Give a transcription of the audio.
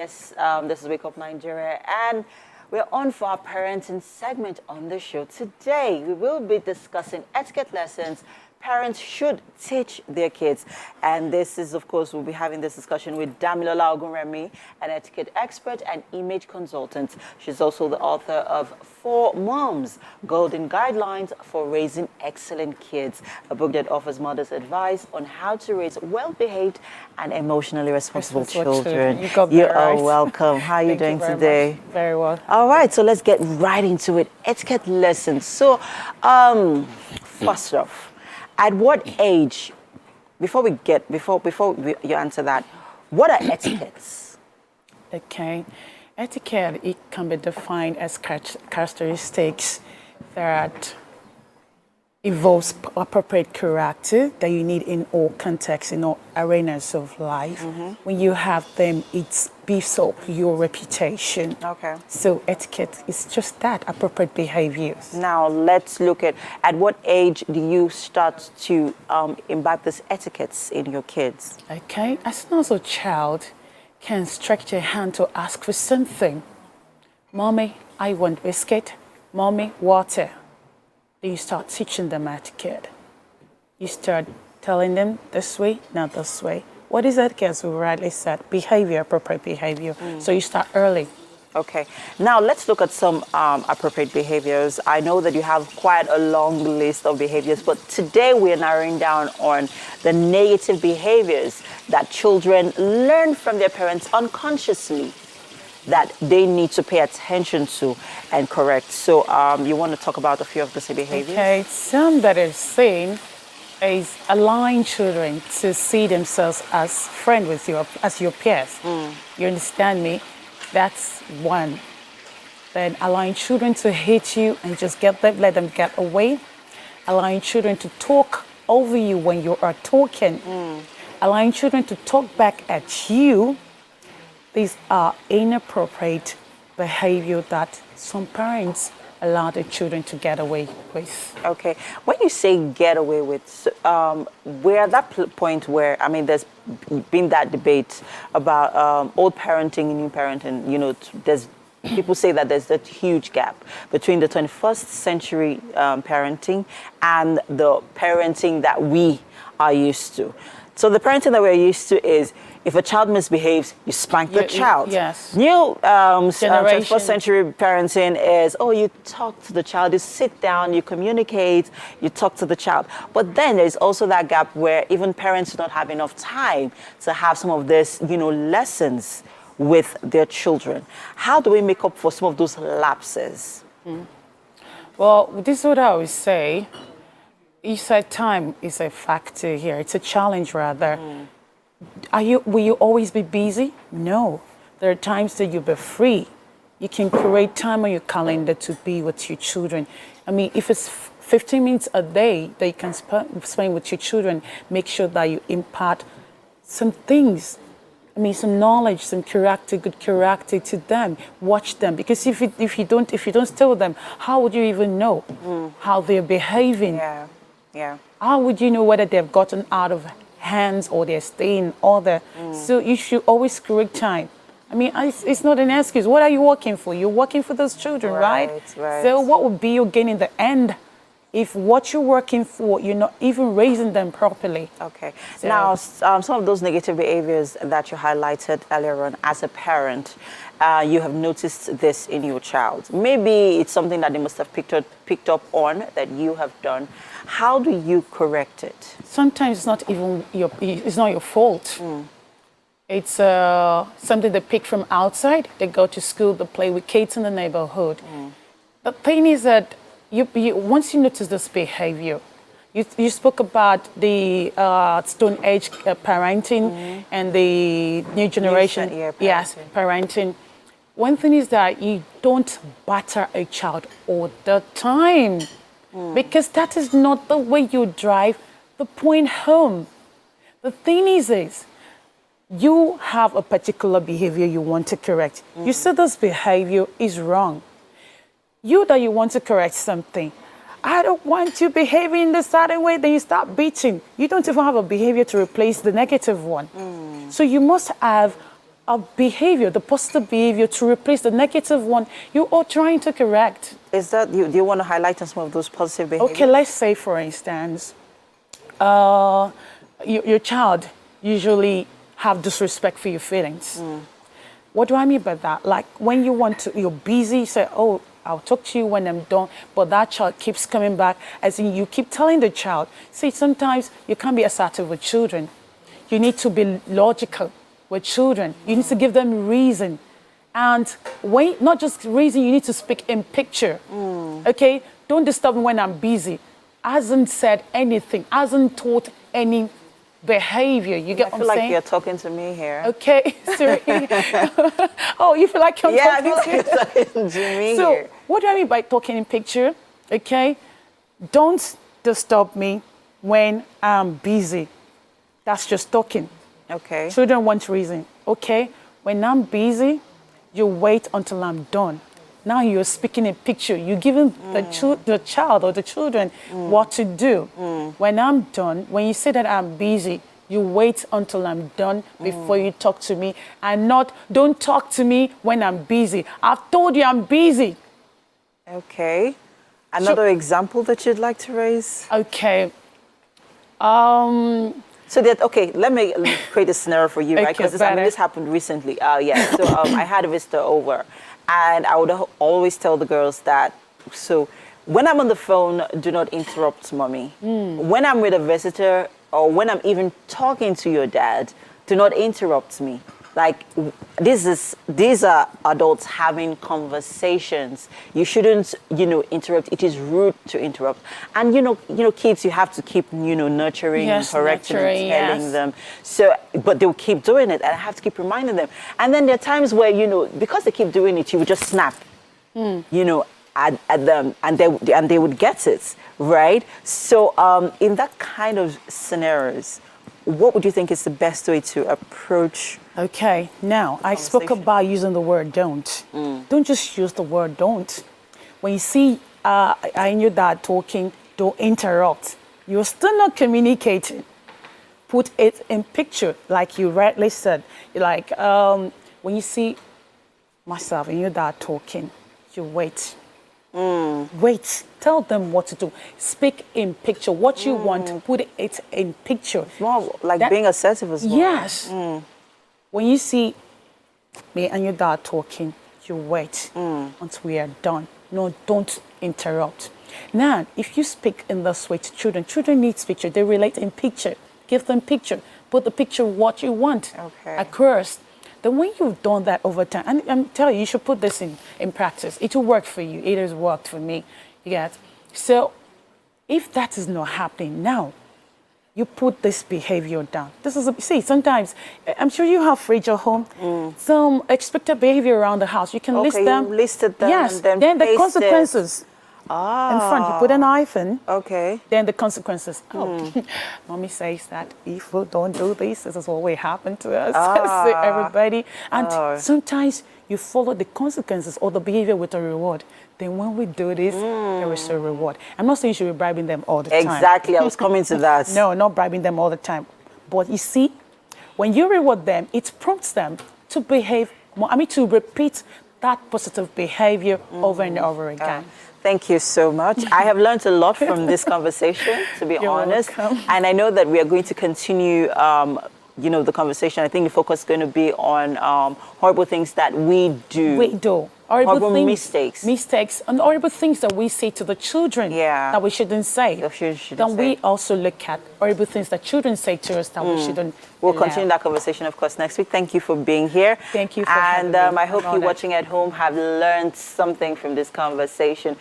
Yes, this is Wake Up Nigeria, and we're on for our parenting segment on the show. Today, we will be discussing etiquette lessons parents should teach their kids. And this is, of course, we'll be having this discussion with Damilola Ogunremi, an etiquette expert and image consultant. She's also the author of For Moms, Golden Guidelines for Raising Excellent Kids, a book that offers mothers advice on how to raise well-behaved and emotionally responsible children. You are welcome. How are you doing today? Very well. All right, so let's get right into it. Etiquette lessons. So, first off, at what age, before you answer that, what are etiquettes? Okay. Etiquette, it can be defined as characteristics that involves appropriate character that you need in all contexts, in all arenas of life. When you have them, it beefs up your reputation. Okay. So etiquette is just that, appropriate behaviors. Now let's look at what age do you start to imbibe these etiquettes in your kids? Okay. As soon as a child can stretch their hand to ask for something, Mommy, I want biscuit. Mommy, water. Then you start teaching them etiquette. You start telling them this way, not this way. What is etiquette, as we rightly said? Behavior, appropriate behavior. So you start early. Okay. Now let's look at some appropriate behaviors. I know that you have quite a long list of behaviors, but today we're narrowing down on the negative behaviors that children learn from their parents unconsciously that they need to pay attention to and correct. So you want to talk about a few of these behaviors? Okay, some that I've seen is allowing children to see themselves as friends with you, as your peers. You understand me? That's one. Then allowing children to hate you and just let them get away. Allowing children to talk over you when you are talking. Allowing children to talk back at you. These are inappropriate behavior that some parents allow their children to get away with. Okay. When you say get away with, we're at that point where, I mean, there's been that debate about old parenting and new parenting. You know, there's people say that there's a huge gap between the 21st century parenting and the parenting that we are used to. So the parenting that we're used to is if a child misbehaves, you spank the child. Yes. New 21st century parenting is, oh, you talk to the child, you sit down, you communicate, you talk to the child. But then there's also that gap where even parents do not have enough time to have some of this, lessons with their children. How do we make up for some of those lapses? Well, this is what I always say. You said time is a factor here. It's a challenge, rather. Will you always be busy? No. There are times that you'll be free. You can create time on your calendar to be with your children. I mean, if it's 15 minutes a day that you can spend with your children, make sure that you impart some things. I mean, some knowledge, some character, good character to them. Watch them, because if you don't stay with them, how would you even know how they're behaving? Yeah. How would you know whether they've gotten out of hands or they're staying in order? So you should always create time. I mean, it's not an excuse. What are you working for? You're working for those children, right? So what would be your gain in the end if what you're working for, you're not even raising them properly? Okay. So, now, some of those negative behaviors that you highlighted earlier on as a parent, you have noticed this in your child. Maybe it's something that they must have picked up on that you have done. How do you correct it? Sometimes it's not even your fault. It's something they pick from outside. They go to school, they play with kids in the neighborhood. The thing is that once you notice this behavior, you spoke about the Stone Age parenting and the new generation. Yes, parenting. One thing is that you don't batter a child all the time, because that is not the way you drive the point home. The thing is you have a particular behavior you want to correct. You say this behavior is wrong. You want to correct something. I don't want you behaving in the certain way, then you start beating. You don't even have a behavior to replace the negative one. So you must have behavior, the positive behavior, to replace the negative one you are trying to correct. Is that, do you want to highlight on some of those positive behaviors? Okay, let's say, for instance, your child usually have disrespect for your feelings. What do I mean by that? Like when you're busy, you say, oh, I'll talk to you when I'm done, but that child keeps coming back, as in you keep telling the child. See, sometimes you can't be assertive with children. You need to be logical with children. You need to give them reason. And not just reason, you need to speak in picture. Okay? Don't disturb me when I'm busy. Hasn't said anything, hasn't taught any behavior. You get what I'm saying? I feel like you're talking to me here. Okay, sorry. Oh, you feel like I'm talking I feel like you're talking to me so, here. what do I mean by talking in picture? Okay? Don't disturb me when I'm busy. That's just talking. Okay. Children want reason. Okay? When I'm busy, you wait until I'm done. Now you're speaking in picture. You're giving the child or the children what to do. When I'm done, when you say that I'm busy, you wait until I'm done before you talk to me, and not, don't talk to me when I'm busy. I've told you I'm busy. Okay. Another example that you'd like to raise? Okay. So that, okay, let me create a scenario for you, right? Okay, Because this happened recently. So I had a visitor over, and I would always tell the girls that, so when I'm on the phone, do not interrupt mommy. When I'm with a visitor, or when I'm even talking to your dad, do not interrupt me. Like, these are adults having conversations. You shouldn't, interrupt. It is rude to interrupt. And, kids, you have to keep, nurturing, correcting, and telling them. So, but they'll keep doing it, and I have to keep reminding them. And then there are times where, because they keep doing it, you would just snap, at them, and they would get it, right? So, in that kind of scenarios, what would you think is the best way to approach? Okay, now I spoke about using the word don't. Don't just use the word don't. When you see I and your dad talking, don't interrupt. You're still not communicating. Put it in picture, like you rightly said. Like when you see myself and your dad talking, you wait. Wait. Tell them what to do. Speak in picture. What you want, put it in picture. It's more like being assertive as well. Yes. When you see me and your dad talking, you wait until we are done. No, don't interrupt. Now, if you speak in this way to children need picture. They relate in picture. Give them picture. Put the picture what you want across. Then when you've done that over time, and I'm telling you, you should put this in practice. It will work for you. It has worked for me. You get? So if that is not happening now, you put this behavior down. See, sometimes, I'm sure you have fridge at home, some expected behavior around the house. You can list them. You listed them. Yes, and then the consequences. In front, you put an hyphen. Okay. Then the consequences. Oh, mommy says that if we don't do this is what will happen to us. So everybody. And sometimes you follow the consequences or the behavior with a reward. Then when we do this, there is a reward. I'm not saying you should be bribing them all the time. Exactly. I was coming to that. No, not bribing them all the time. But you see, when you reward them, it prompts them to behave more. To repeat that positive behavior over and over again. Thank you so much. I have learned a lot from this conversation, to be honest. Welcome. And I know that we are going to continue, the conversation. I think the focus is going to be on horrible things that we do. Horrible things, mistakes, and horrible things that we say to the children that we shouldn't say. Then we also look at horrible things that children say to us that we shouldn't. We'll continue that conversation, of course, next week. Thank you for being here. Thank you for having me. And I hope you watching at home have learned something from this conversation.